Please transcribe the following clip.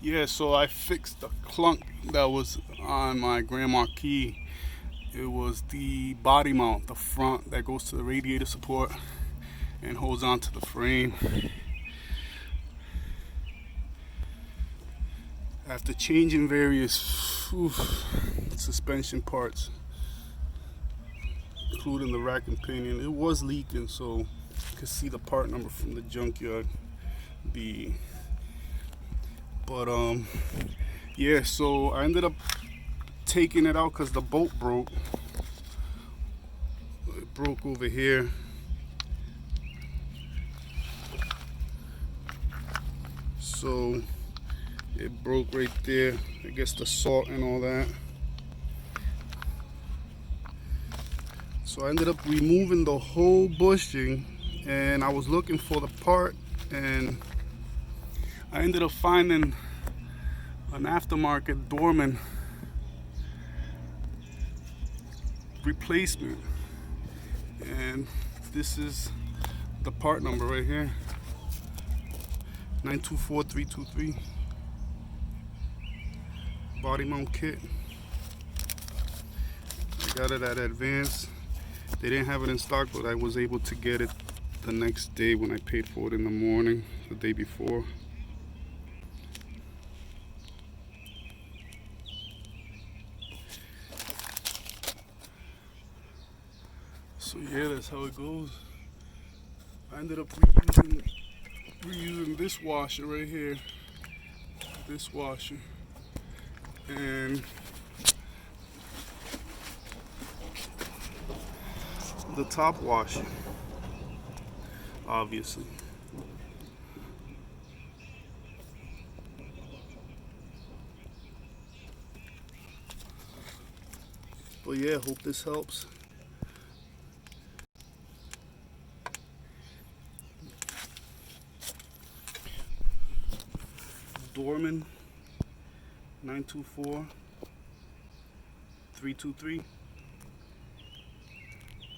Yeah, so I fixed the clunk that was on my Grand Marquis. It was the body mount, the front that goes to the radiator support and holds on to the frame. After changing various suspension parts, including the rack and pinion, it was leaking, so you could see the part number from the junkyard. The but yeah, so I ended up taking it out because the bolt broke. It broke over here. So it broke right there. I guess the salt and all that. So I ended up removing the whole bushing, and I was looking for the part, and I ended up finding an aftermarket Dorman replacement, and this is the part number right here, 924323, body mount kit. I got it at Advance. They didn't have it in stock, but I was able to get it the next day when I paid for it in the morning, the day before. So yeah, that's how it goes. I ended up reusing this washer right here, this washer, and the top washer, obviously. But yeah, hope this helps. Dorman 924323.